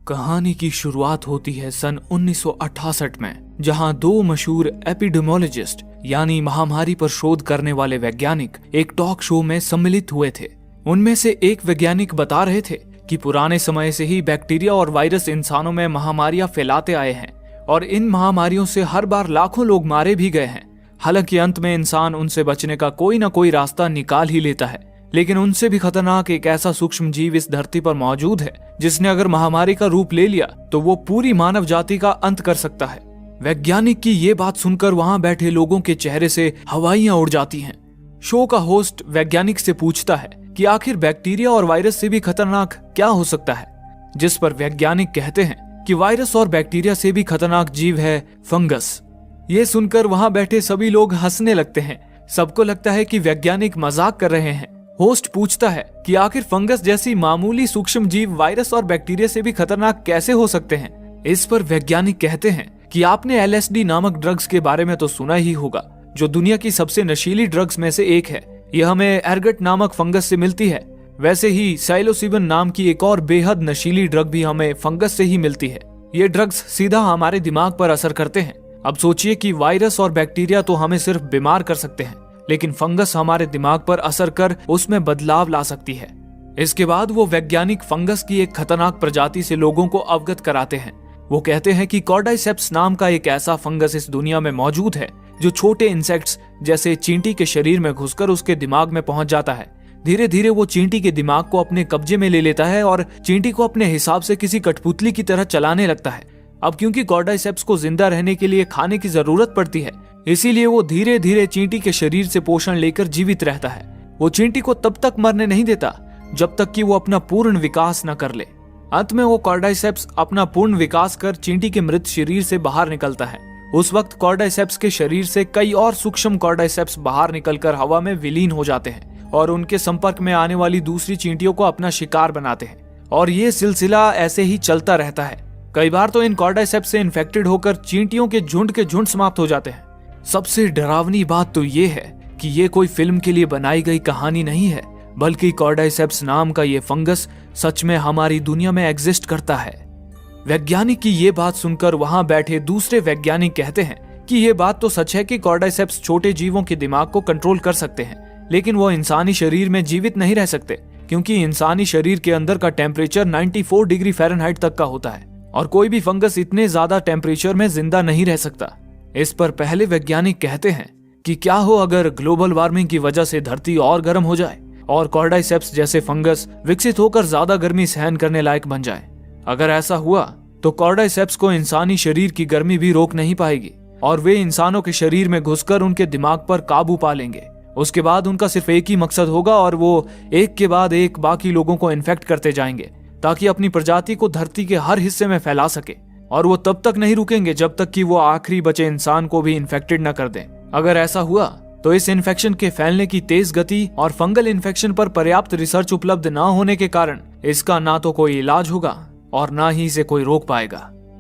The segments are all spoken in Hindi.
कहानी की शुरुआत होती है सन 1968 में, जहां दो मशहूर एपिडेमियोलॉजिस्ट यानी महामारी पर शोध करने वाले वैज्ञानिक एक टॉक शो में सम्मिलित हुए थे। उनमें से एक वैज्ञानिक बता रहे थे कि पुराने समय से ही बैक्टीरिया और वायरस इंसानों में महामारियां फैलाते आए हैं और इन महामारियों से हर बार लाखों लोग मारे भी गए हैं। हालांकि अंत में इंसान उनसे बचने का कोई ना कोई रास्ता निकाल ही लेता है, लेकिन उनसे भी खतरनाक एक ऐसा सूक्ष्म जीव इस धरती पर मौजूद है जिसने अगर महामारी का रूप ले लिया तो वो पूरी मानव जाति का अंत कर सकता है। वैज्ञानिक की ये बात सुनकर वहां बैठे लोगों के चेहरे से हवाइयां उड़ जाती हैं। शो का होस्ट वैज्ञानिक से पूछता है कि आखिर बैक्टीरिया और वायरस से भी खतरनाक क्या हो सकता है, जिस पर वैज्ञानिक कहते हैं कि वायरस और बैक्टीरिया से भी खतरनाक जीव है फंगस। ये सुनकर वहां बैठे सभी लोग हंसने लगते हैं। सबको लगता है कि वैज्ञानिक मजाक कर रहे हैं। होस्ट पूछता है कि आखिर फंगस जैसी मामूली सूक्ष्म जीव वायरस और बैक्टीरिया से भी खतरनाक कैसे हो सकते हैं। इस पर वैज्ञानिक कहते हैं कि आपने LSD नामक ड्रग्स के बारे में तो सुना ही होगा, जो दुनिया की सबसे नशीली ड्रग्स में से एक है। यह हमें एर्गट नामक फंगस से मिलती है। वैसे ही साइलोसिबिन नाम की एक और बेहद नशीली ड्रग भी हमें फंगस से ही मिलती है। ये ड्रग्स सीधा हमारे दिमाग पर असर करते हैं। अब सोचिए कि वायरस और बैक्टीरिया तो हमें सिर्फ बीमार कर सकते हैं, लेकिन फंगस हमारे दिमाग पर असर कर उसमें बदलाव ला सकती है। इसके बाद वो वैज्ञानिक फंगस की एक खतरनाक प्रजाति से लोगों को अवगत कराते हैं। वो कहते हैं कि कॉर्डाइसेप्स नाम का एक ऐसा फंगस इस दुनिया में मौजूद है जो छोटे इंसेक्ट्स जैसे चींटी के शरीर में घुसकर उसके दिमाग में पहुंच जाता है। धीरे धीरे वो चींटी के दिमाग को अपने कब्जे में ले लेता है और चींटी को अपने हिसाब से किसी कठपुतली की तरह चलाने लगता है। अब क्योंकि कॉर्डाइसेप्स को जिंदा रहने के लिए खाने की जरूरत पड़ती है, इसीलिए वो धीरे धीरे चींटी के शरीर से पोषण लेकर जीवित रहता है। वो चींटी को तब तक मरने नहीं देता जब तक कि वो अपना पूर्ण विकास न कर ले। अंत में वो कॉर्डाइसेप्स अपना पूर्ण विकास कर चींटी के मृत शरीर से बाहर निकलता है। उस वक्त कॉर्डाइसेप्स के शरीर से कई और सूक्ष्म कॉर्डाइसेप्स बाहर निकलकर हवा में विलीन हो जाते हैं और उनके संपर्क में आने वाली दूसरी चींटियों को अपना शिकार बनाते हैं। और ये सिलसिला ऐसे ही चलता रहता है। कई बार तो इन कॉर्डाइसेप्स से इन्फेक्टेड होकर चींटियों के झुंड समाप्त हो जाते हैं। सबसे डरावनी बात तो ये है कि ये कोई फिल्म के लिए बनाई गई कहानी नहीं है, बल्कि कॉर्डाइसेप्स नाम का ये फंगस सच में हमारी दुनिया में एग्जिस्ट करता है। वैज्ञानिक की ये बात सुनकर वहां बैठे दूसरे वैज्ञानिक कहते हैं कि ये बात तो सच है कि कॉर्डाइसेप्स छोटे जीवों के दिमाग को कंट्रोल कर सकते हैं, लेकिन वो इंसानी शरीर में जीवित नहीं रह सकते, क्योंकि इंसानी शरीर के अंदर का टेम्परेचर 94 डिग्री फ़ारेनहाइट तक का होता है और कोई भी फंगस इतने ज्यादा टेम्परेचर में जिंदा नहीं रह सकता। इस पर पहले वैज्ञानिक कहते हैं कि क्या हो अगर ग्लोबल वार्मिंग की वजह से धरती और गर्म हो जाए और कॉर्डाइसेप्स जैसे फंगस विकसित होकर ज्यादा गर्मी सहन करने लायक बन जाए। अगर ऐसा हुआ तो कॉर्डाइसेप्स को इंसानी शरीर की गर्मी भी रोक नहीं पाएगी और वे इंसानों के शरीर में घुसकर उनके दिमाग पर काबू पा लेंगे। उसके बाद उनका सिर्फ एक ही मकसद होगा और वो एक के बाद एक बाकी लोगों को इन्फेक्ट करते जाएंगे ताकि अपनी प्रजाति को धरती के हर हिस्से में फैला सके। और वो तब तक नहीं रुकेंगे जब तक कि वो आखिरी बचे इंसान को भी इन्फेक्टेड न कर दें। अगर ऐसा हुआ तो इस इन्फेक्शन के फैलने की तेज गति और फंगल इन्फेक्शन पर पर्याप्त रिसर्च उपलब्ध न होने के कारण इसका ना तो कोई इलाज होगा और ना ही इसे कोई रोक पाएगा।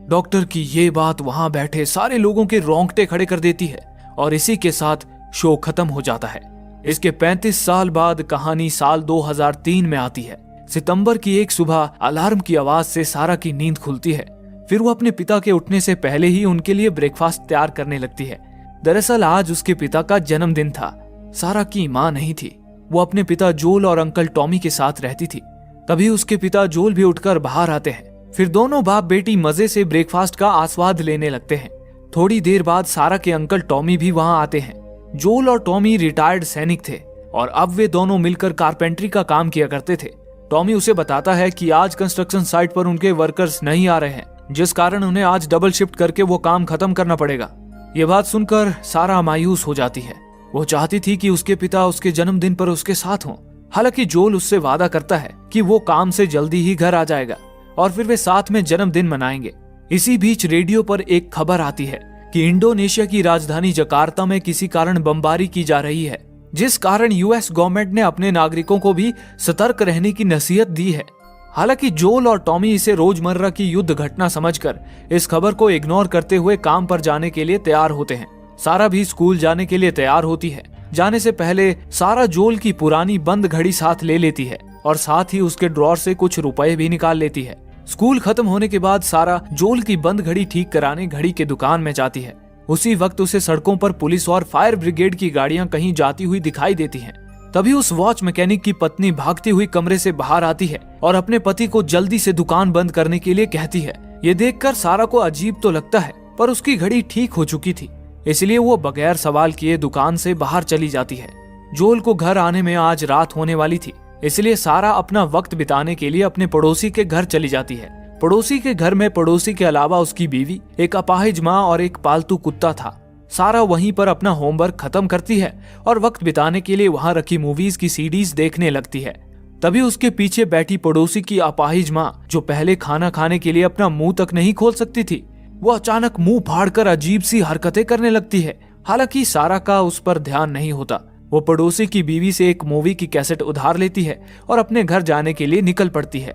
डॉक्टर की ये बात वहां बैठे सारे लोगों के रोंगटे खड़े कर देती है और इसी के साथ शो खत्म हो जाता है। इसके 35 साल बाद कहानी साल 2003 में आती है। सितंबर की एक सुबह अलार्म की आवाज से सारा की नींद खुलती है। फिर वो अपने पिता के उठने से पहले ही उनके लिए ब्रेकफास्ट तैयार करने लगती है। दरअसल आज उसके पिता का जन्मदिन था। सारा की माँ नहीं थी। वो अपने पिता जोल और अंकल टॉमी के साथ रहती थी। तभी उसके पिता जोल भी उठकर बाहर आते हैं। फिर दोनों बाप बेटी मजे से ब्रेकफास्ट का आस्वाद लेने लगते हैं। थोड़ी देर बाद सारा के अंकल टॉमी भी वहां आते हैं। जोल और टॉमी रिटायर्ड सैनिक थे और अब वे दोनों मिलकर कारपेंट्री का काम किया करते थे। टॉमी उसे बताता है कि आज कंस्ट्रक्शन साइट पर उनके वर्कर्स नहीं आ रहे हैं, जिस कारण उन्हें आज डबल शिफ्ट करके वो काम खत्म करना पड़ेगा। ये बात सुनकर सारा मायूस हो जाती है। वो चाहती थी कि उसके पिता उसके जन्मदिन पर उसके साथ हों। हालांकि जोल उससे वादा करता है कि वो काम से जल्दी ही घर आ जाएगा और फिर वे साथ में जन्मदिन मनाएंगे। इसी बीच रेडियो पर एक खबर आती है कि इंडोनेशिया की राजधानी जकार्ता में किसी कारण बमबारी की जा रही है, जिस कारण US गवर्नमेंट ने अपने नागरिकों को भी सतर्क रहने की नसीहत दी है। हालांकि जोल और टॉमी इसे रोजमर्रा की युद्ध घटना समझकर इस खबर को इग्नोर करते हुए काम पर जाने के लिए तैयार होते हैं। सारा भी स्कूल जाने के लिए तैयार होती है। जाने से पहले सारा जोल की पुरानी बंद घड़ी साथ ले लेती है और साथ ही उसके ड्रॉर से कुछ रुपए भी निकाल लेती है। स्कूल खत्म होने के बाद सारा जोल की बंद घड़ी ठीक कराने घड़ी के दुकान में जाती है। उसी वक्त उसे सड़कों पर पुलिस और फायर ब्रिगेड की गाड़ियां कहीं जाती हुई दिखाई देती हैं। तभी उस वॉच मैकेनिक की पत्नी भागती हुई कमरे से बाहर आती है और अपने पति को जल्दी से दुकान बंद करने के लिए कहती है। ये देखकर सारा को अजीब तो लगता है, पर उसकी घड़ी ठीक हो चुकी थी, इसलिए वो बगैर सवाल किए दुकान से बाहर चली जाती है। जोल को घर आने में आज रात होने वाली थी, इसलिए सारा अपना वक्त बिताने के लिए अपने पड़ोसी के घर चली जाती है। पड़ोसी के घर में पड़ोसी के अलावा उसकी बीवी, एक अपाहिज माँ और एक पालतू कुत्ता था। सारा वहीं पर अपना होमवर्क खत्म करती है और वक्त बिताने के लिए वहां रखी मूवीज की सीडीज देखने लगती है। तभी उसके पीछे बैठी पड़ोसी की अपाहिज माँ, जो पहले खाना खाने के लिए अपना मुंह तक नहीं खोल सकती थी, वो अचानक मुंह फाड़कर अजीब सी हरकतें करने लगती है। हालांकि सारा का उस पर ध्यान नहीं होता। वो पड़ोसी की बीवी से एक मूवी की कैसेट उधार लेती है और अपने घर जाने के लिए निकल पड़ती है।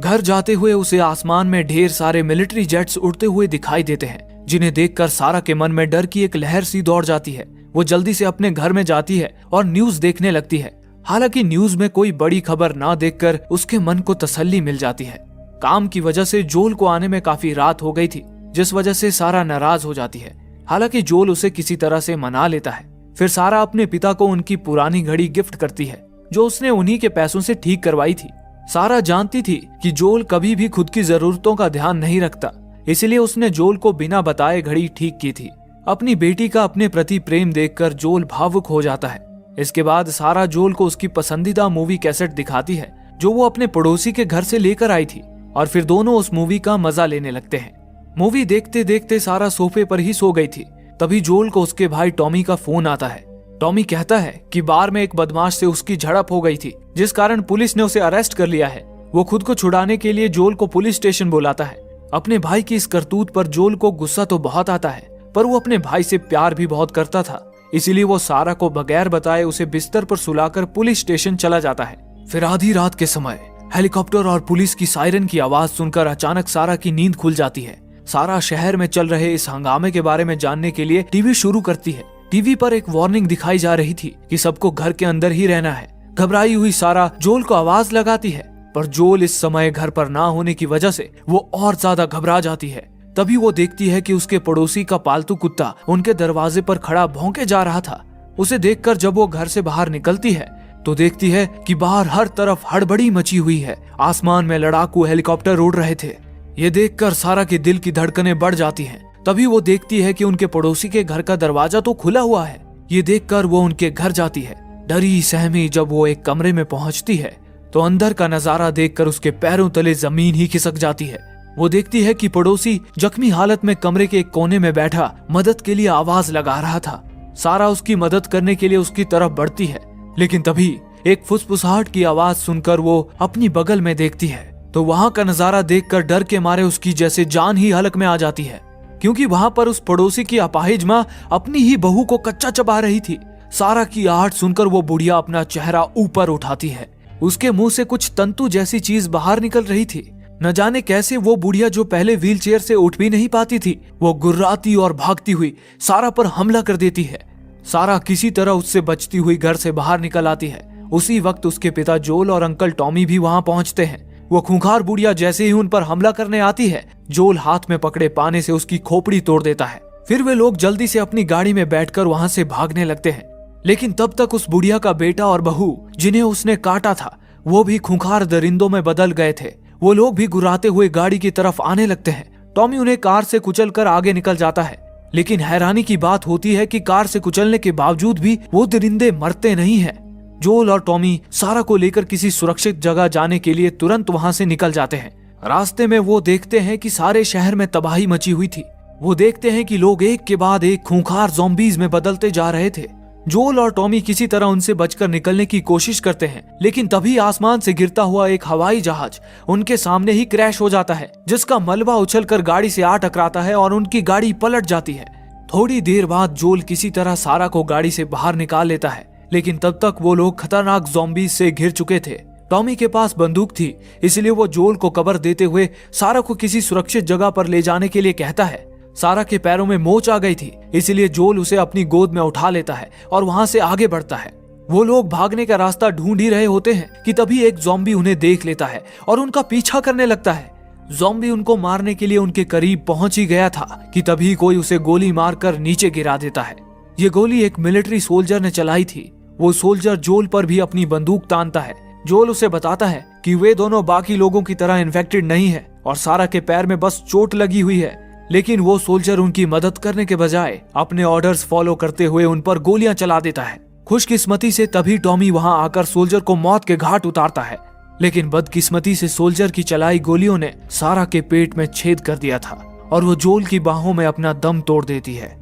घर जाते हुए उसे आसमान में ढेर सारे मिलिट्री जेट्स उड़ते हुए दिखाई देते हैं, जिन्हें देखकर सारा के मन में डर की एक लहर सी दौड़ जाती है। वो जल्दी से अपने घर में जाती है और न्यूज देखने लगती है। हालांकि न्यूज में कोई बड़ी खबर ना देखकर उसके मन को तसल्ली मिल जाती है। काम की वजह से जोल को आने में काफी रात हो गई थी, जिस वजह से सारा नाराज हो जाती है। हालांकि जोल उसे किसी तरह से मना लेता है। फिर सारा अपने पिता को उनकी पुरानी घड़ी गिफ्ट करती है, जो उसने उन्हीं के पैसों से ठीक करवाई थी। सारा जानती थी कि जोल कभी भी खुद की जरूरतों का ध्यान नहीं रखता, इसलिए उसने जोल को बिना बताए घड़ी ठीक की थी। अपनी बेटी का अपने प्रति प्रेम देखकर जोल भावुक हो जाता है। इसके बाद सारा जोल को उसकी पसंदीदा मूवी कैसेट दिखाती है, जो वो अपने पड़ोसी के घर से लेकर आई थी, और फिर दोनों उस मूवी का मजा लेने लगते हैं। मूवी देखते देखते सारा सोफे पर ही सो गई थी। तभी जोल को उसके भाई टॉमी का फोन आता है। टॉमी कहता है कि बार में एक बदमाश से उसकी झड़प हो गई थी, जिस कारण पुलिस ने उसे अरेस्ट कर लिया है। वो खुद को छुड़ाने के लिए जोल को पुलिस स्टेशन बुलाता है। अपने भाई की इस करतूत पर जोल को गुस्सा तो बहुत आता है, पर वो अपने भाई से प्यार भी बहुत करता था, इसीलिए वो सारा को बगैर बताए उसे बिस्तर पर सुलाकर पुलिस स्टेशन चला जाता है। फिर आधी रात के समय हेलीकॉप्टर और पुलिस की सायरन की आवाज सुनकर अचानक सारा की नींद खुल जाती है। सारा शहर में चल रहे इस हंगामे के बारे में जानने के लिए टीवी शुरू करती है। टीवी पर एक वार्निंग दिखाई जा रही थी कि सबको घर के अंदर ही रहना है। घबराई हुई सारा जोल को आवाज लगाती है, पर जोल इस समय घर पर ना होने की वजह से वो और ज्यादा घबरा जाती है। तभी वो देखती है कि उसके पड़ोसी का पालतू कुत्ता उनके दरवाजे पर खड़ा भौंके जा रहा था। उसे देखकर जब वो घर से बाहर निकलती है तो देखती है कि बाहर हर तरफ हड़बड़ी मची हुई है। आसमान में लड़ाकू हेलीकॉप्टर उड़ रहे थे। ये देखकर सारा के दिल की धड़कनें बढ़ जाती हैं। तभी वो देखती है कि उनके पड़ोसी के घर का दरवाजा तो खुला हुआ है। ये देखकर वो उनके घर जाती है। डरी सहमी जब वो एक कमरे में पहुंचती है तो अंदर का नजारा देखकर उसके पैरों तले जमीन ही खिसक जाती है। वो देखती है कि पड़ोसी जख्मी हालत में कमरे के एक कोने में बैठा मदद के लिए आवाज लगा रहा था। सारा उसकी मदद करने के लिए उसकी तरफ बढ़ती है, लेकिन तभी एक फुसफुसाहट की आवाज सुनकर वो अपनी बगल में देखती है तो वहां का नजारा देखकर डर के मारे उसकी जैसे जान ही हलक में आ जाती है, क्योंकि वहां पर उस पड़ोसी की अपाहिज माँ अपनी ही बहू को कच्चा चबा रही थी। सारा की आहट सुनकर वो बुढ़िया अपना चेहरा ऊपर उठाती है। उसके मुंह से कुछ तंतु जैसी चीज बाहर निकल रही थी। न जाने कैसे वो बुढ़िया, जो पहले व्हीलचेयर से उठ भी नहीं पाती थी, वो गुर्राती और भागती हुई सारा पर हमला कर देती है। सारा किसी तरह उससे बचती हुई घर से बाहर निकल आती है। उसी वक्त उसके पिता जोल और अंकल टॉमी भी वहां पहुंचते हैं। वो खूंखार बुढ़िया जैसे ही उन पर हमला करने आती है, जोल हाथ में पकड़े पाने से उसकी खोपड़ी तोड़ देता है। फिर वे लोग जल्दी से अपनी गाड़ी में बैठकर वहां से भागने लगते हैं, लेकिन तब तक उस बुढ़िया का बेटा और बहू, जिन्हें उसने काटा था, वो भी खूंखार दरिंदों में बदल गए थे। वो लोग भी गुर्राते हुए गाड़ी की तरफ आने लगते हैं। टॉमी उन्हें कार से कुचलकर आगे निकल जाता है, लेकिन हैरानी की बात होती है कि कार से कुचलने के बावजूद भी वो दरिंदे मरते नहीं हैं। जोल और टॉमी सारा को लेकर किसी सुरक्षित जगह जाने के लिए तुरंत वहां से निकल जाते हैं। रास्ते में वो देखते हैं कि सारे शहर में तबाही मची हुई थी। वो देखते हैं कि लोग एक के बाद एक खूंखार ज़ॉम्बीज़ में बदलते जा रहे थे। जोल और टॉमी किसी तरह उनसे बचकर निकलने की कोशिश करते हैं, लेकिन तभी आसमान से गिरता हुआ एक हवाई जहाज उनके सामने ही क्रैश हो जाता है, जिसका मलबा उछलकर गाड़ी से आ टकराता है और उनकी गाड़ी पलट जाती है। थोड़ी देर बाद जोल किसी तरह सारा को गाड़ी से बाहर निकाल लेता है, लेकिन तब तक वो लोग खतरनाक ज़ॉम्बीज़ से घिर चुके थे। टॉमी के पास बंदूक थी, इसलिए वो जोल को कवर देते हुए सारा को किसी सुरक्षित जगह पर ले जाने के लिए कहता है। सारा के पैरों में मोच आ गई थी, इसलिए जोल उसे अपनी गोद में उठा लेता है और वहां से आगे बढ़ता है। वो लोग भागने का रास्ता ढूंढ ही रहे होते हैं कि तभी एक ज़ॉम्बी उन्हें देख लेता है और उनका पीछा करने लगता है। ज़ॉम्बी उनको मारने के लिए उनके करीब पहुंच ही गया था कि तभी कोई उसे गोली मारकर नीचे गिरा देता है। ये गोली एक मिलिट्री सोल्जर ने चलाई थी। वो सोल्जर जोल पर भी अपनी बंदूक तानता है। जोल उसे बताता है कि वे दोनों बाकी लोगों की तरह इन्फेक्टेड नहीं है और सारा के पैर में बस चोट लगी हुई है, लेकिन वो सोल्जर उनकी मदद करने के बजाय अपने ऑर्डर्स फॉलो करते हुए उन पर गोलियां चला देता है। खुशकिस्मती से तभी टॉमी वहां आकर सोल्जर को मौत के घाट उतारता है, लेकिन बदकिस्मती से सोल्जर की चलाई गोलियों ने सारा के पेट में छेद कर दिया था और वो जोल की बाहों में अपना दम तोड़ देती है।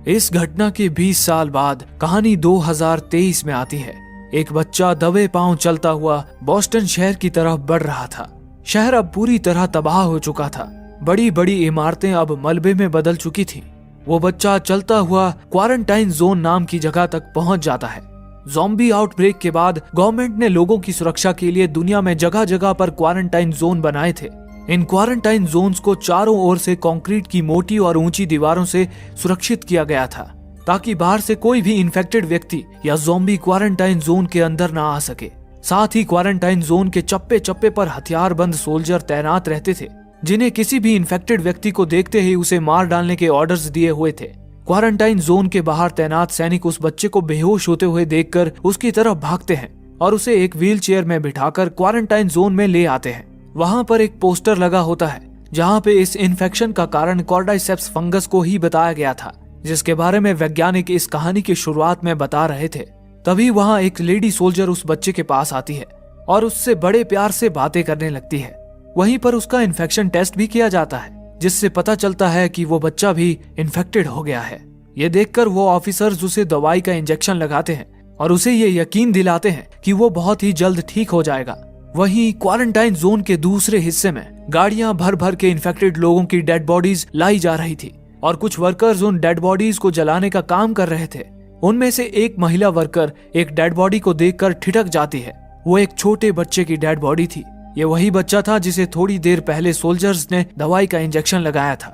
इस घटना के 20 साल बाद कहानी 2023 में आती है। एक बच्चा दबे पांव चलता हुआ बोस्टन शहर की तरफ बढ़ रहा था। शहर अब पूरी तरह तबाह हो चुका था। बड़ी बड़ी इमारतें अब मलबे में बदल चुकी थी। वो बच्चा चलता हुआ क्वारंटाइन जोन नाम की जगह तक पहुंच जाता है। ज़ॉम्बी आउटब्रेक के बाद गवर्नमेंट ने लोगों की सुरक्षा के लिए दुनिया में जगह जगह पर क्वारंटाइन जोन बनाए थे। इन क्वारंटाइन जोन्स को चारों ओर से कंक्रीट की मोटी और ऊंची दीवारों से सुरक्षित किया गया था, ताकि बाहर से कोई भी इन्फेक्टेड व्यक्ति या ज़ॉम्बी क्वारंटाइन जोन के अंदर ना आ सके। साथ ही क्वारंटाइन जोन के चप्पे चप्पे पर हथियारबंद सोल्जर तैनात रहते थे, जिन्हें किसी भी इन्फेक्टेड व्यक्ति को देखते ही उसे मार डालने के ऑर्डर्स दिए हुए थे। क्वारंटाइन जोन के बाहर तैनात सैनिक उस बच्चे को बेहोश होते हुए देखकर उसकी तरफ भागते हैं और उसे एक व्हील चेयर में बिठाकर क्वारंटाइन जोन में ले आते हैं। वहां पर एक पोस्टर लगा होता है जहां पे इस इन्फेक्शन का कारण कॉर्डाइसेप्स फंगस को ही बताया गया था, जिसके बारे में वैज्ञानिक इस कहानी की शुरुआत में बता रहे थे। तभी वहां एक लेडी सोल्जर उस बच्चे के पास आती है और उससे बड़े प्यार से बातें करने लगती है। वहीं पर उसका इन्फेक्शन टेस्ट भी किया जाता है, जिससे पता चलता है कि वो बच्चा भी इन्फेक्टेड हो गया है। ये देखकर वो ऑफिसर्स उसे दवाई का इंजेक्शन लगाते हैं और उसे ये यकीन दिलाते हैं कि वो बहुत ही जल्द ठीक हो जाएगा। वहीं क्वारंटाइन जोन के दूसरे हिस्से में गाड़ियां भर भर के इन्फेक्टेड लोगों की डेड बॉडीज लाई जा रही थी और कुछ वर्कर्स उन डेड बॉडीज को जलाने का काम कर रहे थे। उनमें से एक महिला वर्कर एक डेड बॉडी को देखकर ठिठक जाती है। वो एक छोटे बच्चे की डेड बॉडी थी। ये वही बच्चा था जिसे थोड़ी देर पहले सोल्जर्स ने दवाई का इंजेक्शन लगाया था।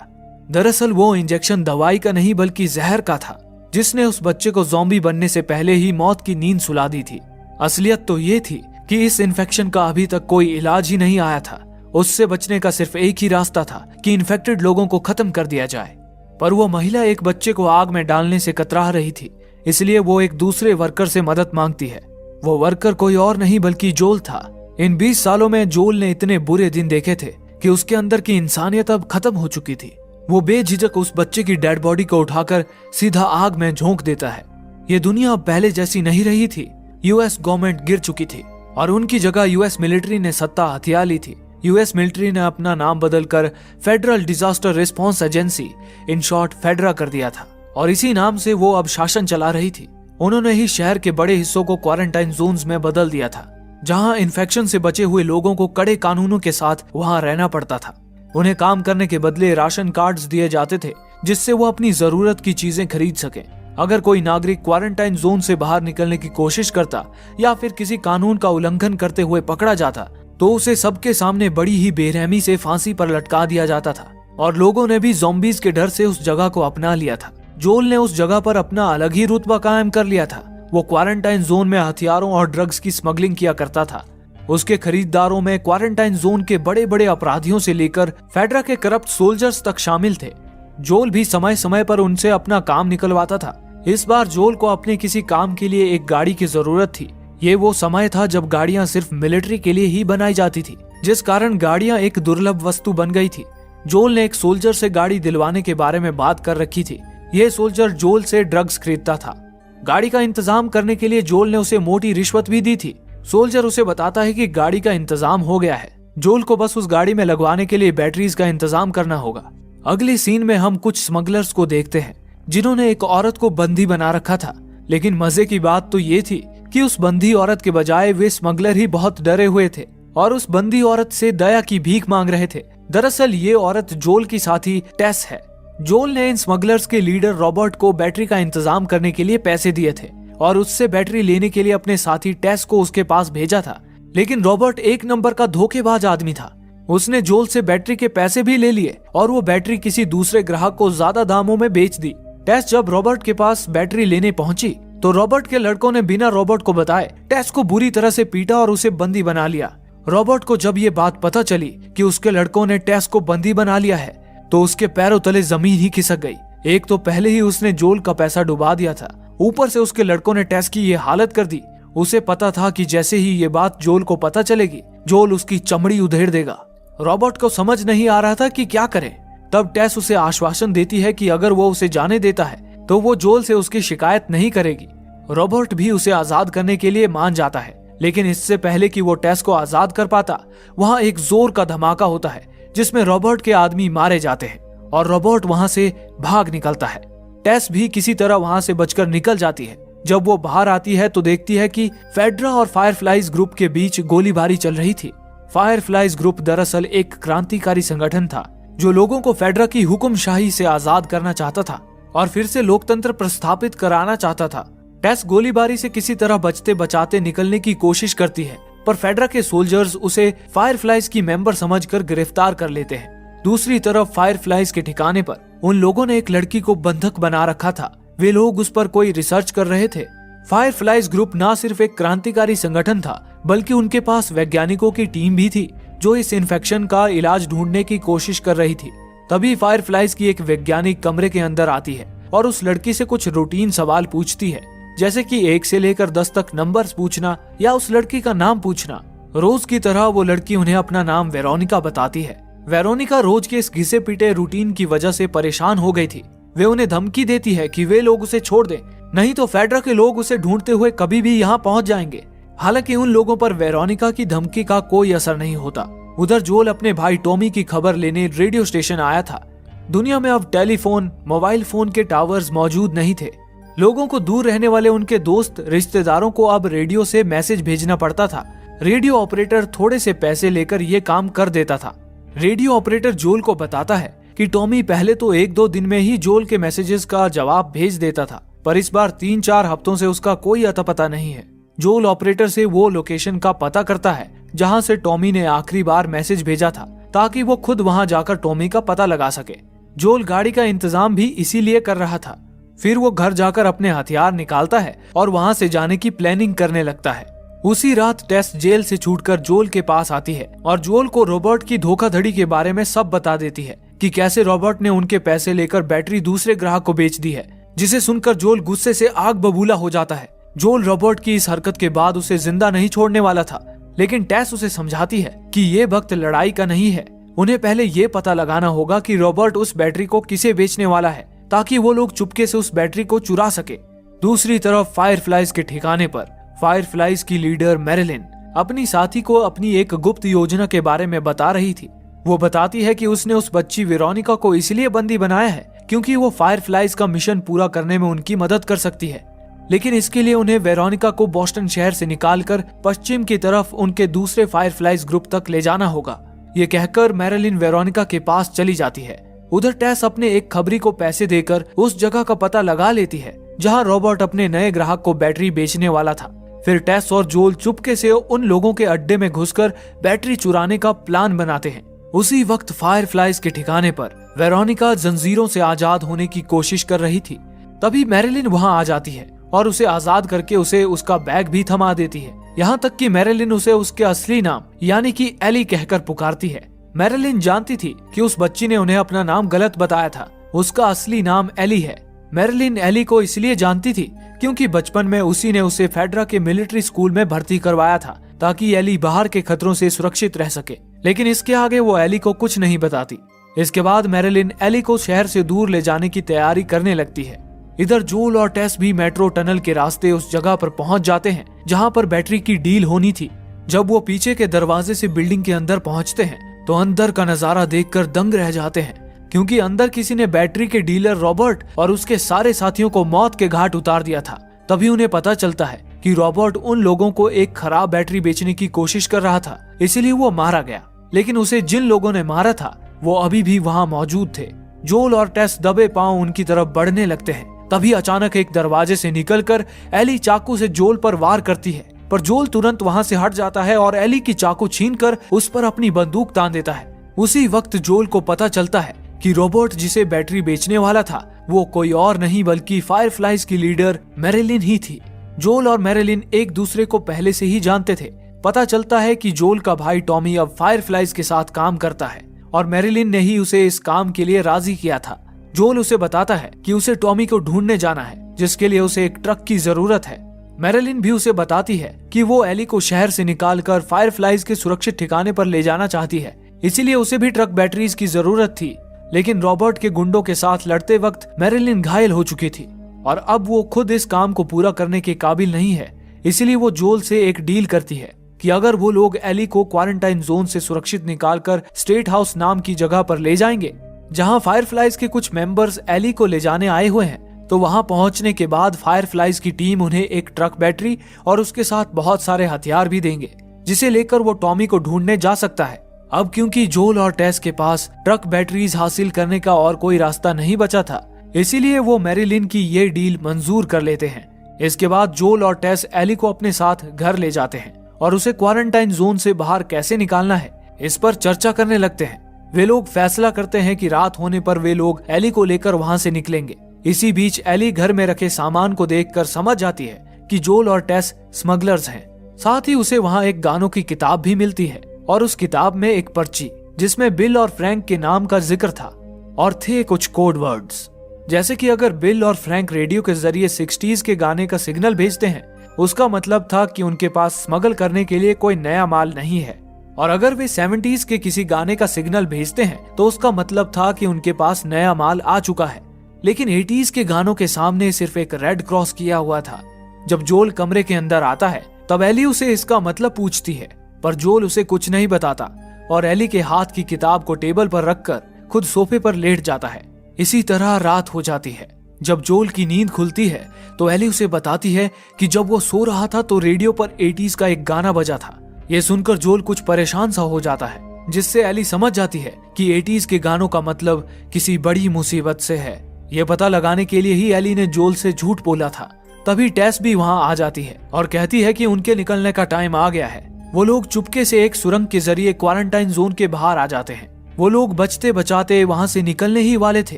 दरअसल वो इंजेक्शन दवाई का नहीं बल्कि जहर का था, जिसने उस बच्चे को ज़ॉम्बी बनने से पहले ही मौत की नींद सुला दी थी। असलियत तो ये थी कि इस इन्फेक्शन का अभी तक कोई इलाज ही नहीं आया था। उससे बचने का सिर्फ एक ही रास्ता था कि इन्फेक्टेड लोगों को खत्म कर दिया जाए। पर वो महिला एक बच्चे को आग में डालने से कतरा रही थी, इसलिए वो एक दूसरे वर्कर से मदद मांगती है। वो वर्कर कोई और नहीं बल्कि जोल था। इन 20 सालों में जोल ने इतने बुरे दिन देखे थे कि उसके अंदर की इंसानियत अब खत्म हो चुकी थी। वो बेझिझक उस बच्चे की डेड बॉडी को उठाकर सीधा आग में झोंक देता है। ये दुनिया अब पहले जैसी नहीं रही थी। यूएस गवर्नमेंट गिर चुकी थी और उनकी जगह यूएस मिलिट्री ने सत्ता हथिया ली थी। यूएस मिलिट्री ने अपना नाम बदलकर federal disaster response agency, in short फेडरा कर दिया था और इसी नाम से वो अब शासन चला रही थी। उन्होंने ही शहर के बड़े हिस्सों को क्वारंटाइन जोन्स में बदल दिया था, जहां इन्फेक्शन से बचे हुए लोगों को कड़े कानूनों के साथ वहां रहना पड़ता था। उन्हें काम करने के बदले राशन कार्ड्स दिए जाते थे, जिससे वो अपनी जरूरत की चीजें खरीद सकें। अगर कोई नागरिक क्वारंटाइन जोन से बाहर निकलने की कोशिश करता या फिर किसी कानून का उल्लंघन करते हुए पकड़ा जाता, तो उसे सबके सामने बड़ी ही बेरहमी से फांसी पर लटका दिया जाता था। और लोगों ने भी ज़ॉम्बीज के डर से उस जगह को अपना लिया था। जोल ने उस जगह पर अपना अलग ही रुतबा कायम कर लिया था। वो क्वारंटाइन जोन में हथियारों और ड्रग्स की स्मगलिंग किया करता था। उसके खरीदारों में क्वारंटाइन जोन के बड़े बड़े अपराधियों से लेकर फेडरा के करप्ट सोल्जर्स तक शामिल थे। जोल भी समय समय पर उनसे अपना काम निकलवाता था। इस बार जोल को अपने किसी काम के लिए एक गाड़ी की जरूरत थी। ये वो समय था जब गाड़ियां सिर्फ मिलिट्री के लिए ही बनाई जाती थी, जिस कारण गाड़ियां एक दुर्लभ वस्तु बन गई थी। जोल ने एक सोल्जर से गाड़ी दिलवाने के बारे में बात कर रखी थी। यह सोल्जर जोल से ड्रग्स खरीदता था। गाड़ी का इंतजाम करने के लिए जोल ने उसे मोटी रिश्वत भी दी थी। सोल्जर उसे बताता है कि गाड़ी का इंतजाम हो गया है, जोल को बस उस गाड़ी में लगवाने के लिए बैटरीज का इंतजाम करना होगा। अगली सीन में हम कुछ स्मगलर्स को देखते हैं, जिन्होंने एक औरत को बंदी बना रखा था। लेकिन मजे की बात तो ये थी कि उस बंदी औरत के बजाय वे स्मगलर ही बहुत डरे हुए थे और उस बंदी औरत से दया की भीख मांग रहे थे। दरअसल ये औरत जोल की साथी टेस है। जोल ने इन स्मगलर्स के लीडर रॉबर्ट को बैटरी का इंतजाम करने के लिए पैसे दिए थे और उससे बैटरी लेने के लिए अपने साथी टेस को उसके पास भेजा था। लेकिन रॉबर्ट एक नंबर का धोखेबाज आदमी था। उसने जोल से बैटरी के पैसे भी ले लिए और वो बैटरी किसी दूसरे ग्राहक को ज्यादा दामों में बेच दी। टेस जब रॉबर्ट के पास बैटरी लेने पहुंची तो रॉबर्ट के लड़कों ने बिना रॉबर्ट को बताए टेस को बुरी तरह से पीटा और उसे बंदी बना लिया। रॉबर्ट को जब ये बात पता चली कि उसके लड़कों ने टेस को बंदी बना लिया है तो उसके पैरों तले जमीन ही खिसक गई। एक तो पहले ही उसने जोल का पैसा डुबा दिया था, ऊपर से उसके लड़कों ने टेस की ये हालत कर दी। उसे पता था कि जैसे ही ये बात जोल को पता चलेगी जोल उसकी चमड़ी उधेड़ देगा। रॉबर्ट को समझ नहीं आ रहा था कि क्या करे। तब टेस उसे आश्वासन देती है कि अगर वो उसे जाने देता है तो वो जोल से उसकी शिकायत नहीं करेगी। रॉबर्ट भी उसे आजाद करने के लिए मान जाता है, लेकिन इससे पहले कि वो टेस को आजाद कर पाता वहाँ एक जोर का धमाका होता है जिसमें रॉबर्ट के आदमी मारे जाते हैं और रॉबर्ट वहाँ से भाग निकलता है। टेस भी किसी तरह वहाँ से बचकर निकल जाती है। जब वो बाहर आती है तो देखती है कि फेड्रा और फायरफ्लाइज ग्रुप के बीच गोलीबारी चल रही थी। फायरफ्लाइज ग्रुप दरअसल एक क्रांतिकारी संगठन था जो लोगों को फेड्रा की हुक्मशाही से आजाद करना चाहता था और फिर से लोकतंत्र प्रस्थापित कराना चाहता था। टेस गोलीबारी से किसी तरह बचते बचाते निकलने की कोशिश करती है, पर फेड्रा के सोल्जर्स उसे फायरफ्लाइज की मेंबर समझकर गिरफ्तार कर लेते हैं। दूसरी तरफ फायरफ्लाइज के ठिकाने पर उन लोगों ने एक लड़की को बंधक बना रखा था। वे लोग उस पर कोई रिसर्च कर रहे थे। फायरफ्लाइज ग्रुप न सिर्फ एक क्रांतिकारी संगठन था बल्कि उनके पास वैज्ञानिकों की टीम भी थी जो इस इन्फेक्शन का इलाज ढूंढने की कोशिश कर रही थी। तभी फायरफ्लाइज की एक वैज्ञानिक कमरे के अंदर आती है और उस लड़की से कुछ रूटीन सवाल पूछती है, जैसे कि 1 से लेकर 10 तक नंबर्स पूछना या उस लड़की का नाम पूछना। रोज की तरह वो लड़की उन्हें अपना नाम वेरोनिका बताती है। वेरोनिका रोज के इस घिसे पीटे रूटीन की वजह से परेशान हो गई थी। वे उन्हें धमकी देती है कि वे लोग उसे छोड़ दें, नहीं तो फेड्रा के लोग उसे ढूंढते हुए कभी भी यहाँ पहुंच जाएंगे। हालांकि उन लोगों पर वेरोनिका की धमकी का कोई असर नहीं होता। उधर जोल अपने भाई टॉमी की खबर लेने रेडियो स्टेशन आया था। दुनिया में अब टेलीफोन, मोबाइल फोन के टावर्स मौजूद नहीं थे। लोगों को दूर रहने वाले उनके दोस्त रिश्तेदारों को अब रेडियो से मैसेज भेजना पड़ता था। रेडियो ऑपरेटर थोड़े से पैसे लेकर ये काम कर देता था। रेडियो ऑपरेटर जोल को बताता है कि टॉमी पहले तो 1-2 दिन में ही जोल के मैसेजेस का जवाब भेज देता था, पर इस बार 3-4 हफ्तों से उसका कोई अता पता नहीं है। जोल ऑपरेटर से वो लोकेशन का पता करता है जहां से टॉमी ने आखिरी बार मैसेज भेजा था, ताकि वो खुद वहां जाकर टॉमी का पता लगा सके। जोल गाड़ी का इंतजाम भी इसीलिए कर रहा था। फिर वो घर जाकर अपने हथियार निकालता है और वहां से जाने की प्लानिंग करने लगता है। उसी रात टेस जेल से छूटकर जोल के पास आती है और जोल को रॉबर्ट की धोखाधड़ी के बारे में सब बता देती है कि कैसे रॉबर्ट ने उनके पैसे लेकर बैटरी दूसरे ग्राहक को बेच दी है, जिसे सुनकर जोल गुस्से से आग बबूला हो जाता है। जोल रॉबर्ट की इस हरकत के बाद उसे जिंदा नहीं छोड़ने वाला था, लेकिन टेस उसे समझाती है कि ये वक्त लड़ाई का नहीं है। उन्हें पहले ये पता लगाना होगा कि रॉबर्ट उस बैटरी को किसे बेचने वाला है, ताकि वो लोग चुपके से उस बैटरी को चुरा सके। दूसरी तरफ फायरफ्लाइज के ठिकाने पर फायरफ्लाइज की लीडर मैरिलिन अपनी साथी को अपनी एक गुप्त योजना के बारे में बता रही थी। वो बताती है कि उसने उस बच्ची वेरोनिका को इसलिए बंदी बनाया है क्योंकि वो फायरफ्लाइज का मिशन पूरा करने में उनकी मदद कर सकती है, लेकिन इसके लिए उन्हें वेरोनिका को बोस्टन शहर से निकालकर पश्चिम की तरफ उनके दूसरे फायरफ्लाइज ग्रुप तक ले जाना होगा। ये कहकर मैरिलिन वेरोनिका के पास चली जाती है। उधर टेस अपने एक खबरी को पैसे देकर उस जगह का पता लगा लेती है जहां रॉबर्ट अपने नए ग्राहक को बैटरी बेचने वाला था। फिर टेस और जोल चुपके से उन लोगों के अड्डे में घुसकर बैटरी चुराने का प्लान बनाते हैं। उसी वक्त फायरफ्लाइज के ठिकाने पर वेरोनिका जंजीरों से आजाद होने की कोशिश कर रही थी। तभी मैरिलिन वहां आ जाती है और उसे आजाद करके उसे उसका बैग भी थमा देती है। यहाँ तक कि मैरिलिन उसे उसके असली नाम यानी कि एली कहकर पुकारती है। मैरिलिन जानती थी कि उस बच्ची ने उन्हें अपना नाम गलत बताया था। उसका असली नाम एली है। मैरिलिन एली को इसलिए जानती थी क्योंकि बचपन में उसी ने उसे फेड्रा के मिलिट्री स्कूल में भर्ती करवाया था ताकि एली बाहर के खतरों से सुरक्षित रह सके, लेकिन इसके आगे वो एली को कुछ नहीं बताती। इसके बाद मैरिलिन एली को शहर से दूर ले जाने की तैयारी करने लगती है। इधर जोल और टेस भी मेट्रो टनल के रास्ते उस जगह पर पहुंच जाते हैं जहां पर बैटरी की डील होनी थी। जब वो पीछे के दरवाजे से बिल्डिंग के अंदर पहुंचते हैं तो अंदर का नजारा देखकर दंग रह जाते हैं, क्योंकि अंदर किसी ने बैटरी के डीलर रॉबर्ट और उसके सारे साथियों को मौत के घाट उतार दिया था। तभी उन्हें पता चलता है कि रॉबर्ट उन लोगों को एक खराब बैटरी बेचने की कोशिश कर रहा था, इसीलिए वो मारा गया। लेकिन उसे जिन लोगों ने मारा था वो अभी भी वहां मौजूद थे। जोल और टेस दबे पांव उनकी तरफ बढ़ने लगते हैं। तभी अचानक एक दरवाजे से निकलकर एली चाकू से जोल पर वार करती है, पर जोल तुरंत वहां से हट जाता है और एली की चाकू छीनकर उस पर अपनी बंदूक तान देता है। उसी वक्त जोल को पता चलता है कि रॉबर्ट जिसे बैटरी बेचने वाला था वो कोई और नहीं बल्कि फायरफ्लाइज की लीडर मैरिलिन ही थी। जोल और मैरिलिन एक दूसरे को पहले से ही जानते थे, पता चलता है कि जोल का भाई टॉमी अब फायरफ्लाइज के साथ काम करता है और मैरिलिन ने ही उसे इस काम के लिए राजी किया था। जोल उसे बताता है कि उसे टॉमी को ढूंढने जाना है, जिसके लिए उसे एक ट्रक की जरूरत है। मैरिलिन भी उसे बताती है कि वो एली को शहर से निकालकर फायरफ्लाइज के सुरक्षित ठिकाने पर ले जाना चाहती है, इसीलिए उसे भी ट्रक बैटरीज की जरूरत थी। लेकिन रॉबर्ट के गुंडों के साथ लड़ते वक्त मैरिलिन घायल हो चुकी थी और अब वो खुद इस काम को पूरा करने के काबिल नहीं है। इसीलिए वो जोल से एक डील करती है कि अगर वो लोग एली को क्वारंटाइन जोन से सुरक्षित निकालकर स्टेट हाउस नाम की जगह पर ले जाएंगे, जहां फायरफ्लाइज के कुछ मेंबर्स एली को ले जाने आए हुए हैं, तो वहां पहुंचने के बाद फायरफ्लाइज की टीम उन्हें एक ट्रक बैटरी और उसके साथ बहुत सारे हथियार भी देंगे, जिसे लेकर वो टॉमी को ढूंढने जा सकता है। अब क्योंकि जोल और टेस के पास ट्रक बैटरीज हासिल करने का और कोई रास्ता नहीं बचा था, इसीलिए वो मैरिलिन की ये डील मंजूर कर लेते हैं। इसके बाद जोल और टेस एली को अपने साथ घर ले जाते हैं और उसे क्वारंटाइन जोन से बाहर कैसे निकालना है इस पर चर्चा करने लगते हैं। वे लोग फैसला करते हैं कि रात होने पर वे लोग एली को लेकर वहां से निकलेंगे। इसी बीच एली घर में रखे सामान को देखकर समझ जाती है कि जोल और टेस स्मगलर्स हैं। साथ ही उसे वहां एक गानों की किताब भी मिलती है और उस किताब में एक पर्ची जिसमें बिल और फ्रैंक के नाम का जिक्र था और थे कुछ कोड वर्ड्स, जैसे कि अगर बिल और फ्रैंक रेडियो के जरिए 60s के गाने का सिग्नल भेजते हैं, उसका मतलब था कि उनके पास स्मगल करने के लिए कोई नया माल नहीं है, और अगर वे 70s के किसी गाने का सिग्नल भेजते हैं तो उसका मतलब था कि उनके पास नया माल आ चुका है। लेकिन 80s के गानों के सामने सिर्फ एक रेड क्रॉस किया हुआ था। जब जोल कमरे के अंदर आता है तब एली उसे इसका मतलब पूछती है, पर जोल उसे कुछ नहीं बताता और एली के हाथ की किताब को टेबल पर रखकर खुद सोफे पर लेट जाता है। इसी तरह रात हो जाती है। जब जोल की नींद खुलती है तो एली उसे बताती है कि जब वो सो रहा था तो रेडियो पर 80s का एक गाना बजा था। ये सुनकर जोल कुछ परेशान सा हो जाता है, जिससे एली समझ जाती है कि 80s के गानों का मतलब किसी बड़ी मुसीबत से है। ये पता लगाने के लिए ही एली ने जोल से झूठ बोला था। तभी टेस भी वहाँ आ जाती है और कहती है कि उनके निकलने का टाइम आ गया है। वो लोग चुपके से एक सुरंग के जरिए क्वारंटाइन जोन के बाहर आ जाते हैं। वो लोग बचते बचाते वहाँ से निकलने ही वाले थे,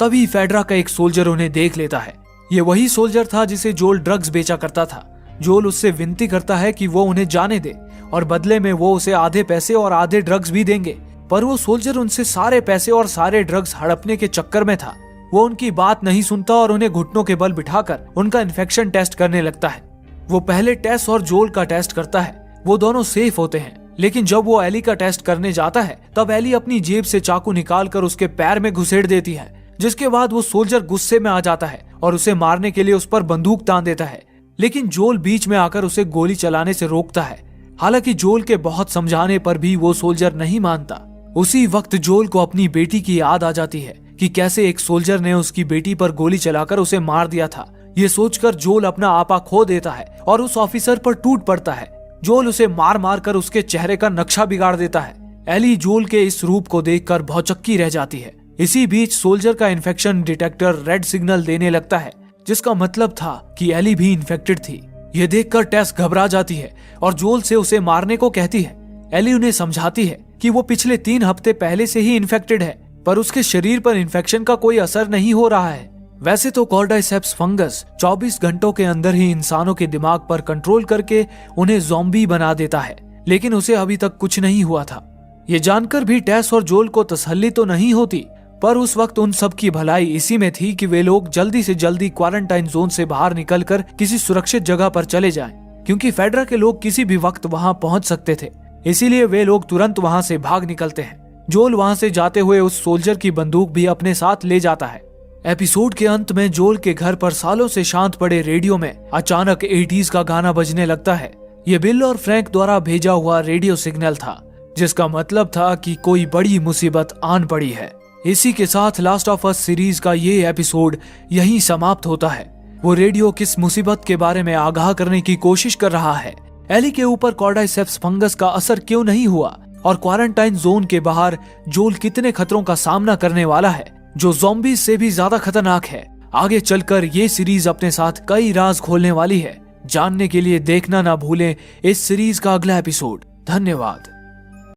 तभी फेडरा का एक सोल्जर उन्हें देख लेता है। ये वही सोल्जर था जिसे जोल ड्रग्स बेचा करता था। जोल उससे विनती करता है कि वो उन्हें जाने दे और बदले में वो उसे आधे पैसे और आधे ड्रग्स भी देंगे, पर वो सोल्जर उनसे सारे पैसे और सारे ड्रग्स हड़पने के चक्कर में था। वो उनकी बात नहीं सुनता और उन्हें घुटनों के बल बिठाकर उनका इन्फेक्शन टेस्ट करने लगता है। वो पहले टेस और जोल का टेस्ट करता है। वो दोनों सेफ होते हैं, लेकिन जब वो एली का टेस्ट करने जाता है तब एली अपनी जेब से चाकू निकालकर उसके पैर में घुसेड़ देती है, जिसके बाद वो सोल्जर गुस्से में आ जाता है और उसे मारने के लिए उस पर बंदूक तान देता है। लेकिन जोल बीच में आकर उसे गोली चलाने से रोकता है। हालांकि जोल के बहुत समझाने पर भी वो सोल्जर नहीं मानता। उसी वक्त जोल को अपनी बेटी की याद आ जाती है कि कैसे एक सोल्जर ने उसकी बेटी पर गोली चलाकर उसे मार दिया था। ये सोचकर जोल अपना आपा खो देता है और उस ऑफिसर पर टूट पड़ता है। जोल उसे मार मार कर उसके चेहरे का नक्शा बिगाड़ देता है। एली जोल के इस रूप को देखकर भौचक्की रह जाती है। इसी बीच सोल्जर का इन्फेक्शन डिटेक्टर रेड सिग्नल देने लगता है, जिसका मतलब था कि एली भी इन्फेक्टेड थी। ये देखकर टेस घबरा जाती है और जोल से उसे मारने को कहती है। एली उन्हें समझाती है कि वो पिछले 3 हफ्ते पहले से ही इन्फेक्टेड है, पर उसके शरीर पर इन्फेक्शन का कोई असर नहीं हो रहा है। वैसे तो कॉर्डाइसेप्स फंगस 24 घंटों के अंदर ही इंसानों के दिमाग पर कंट्रोल करके उन्हें ज़ॉम्बी बना देता है, लेकिन उसे अभी तक कुछ नहीं हुआ था। ये जानकर भी टेस और जोल को तसल्ली तो नहीं होती, पर उस वक्त उन सब की भलाई इसी में थी कि वे लोग जल्दी से जल्दी क्वारंटाइन जोन से बाहर निकलकर किसी सुरक्षित जगह पर चले जाएं, क्योंकि फेडरा के लोग किसी भी वक्त वहां पहुंच सकते थे। इसीलिए वे लोग तुरंत वहां से भाग निकलते हैं। जोल वहां से जाते हुए उस सोल्जर की बंदूक भी अपने साथ ले जाता है। एपिसोड के अंत में जोल के घर पर सालों से शांत पड़े रेडियो में अचानक 80s का गाना बजने लगता है। ये बिल और फ्रैंक द्वारा भेजा हुआ रेडियो सिग्नल था, जिसका मतलब था कि कोई बड़ी मुसीबत आन पड़ी है। इसी के साथ लास्ट ऑफ अस सीरीज का ये एपिसोड यहीं समाप्त होता है। वो रेडियो किस मुसीबत के बारे में आगाह करने की कोशिश कर रहा है, एली के ऊपर कॉर्डाइसेप्स फंगस का असर क्यों नहीं हुआ, और क्वारंटाइन जोन के बाहर जोल कितने खतरों का सामना करने वाला है जो ज़ॉम्बीज़ से भी ज्यादा खतरनाक है। आगे चलकर ये सीरीज अपने साथ कई राज खोलने वाली है। जानने के लिए देखना ना भूलें इस सीरीज का अगला एपिसोड। धन्यवाद।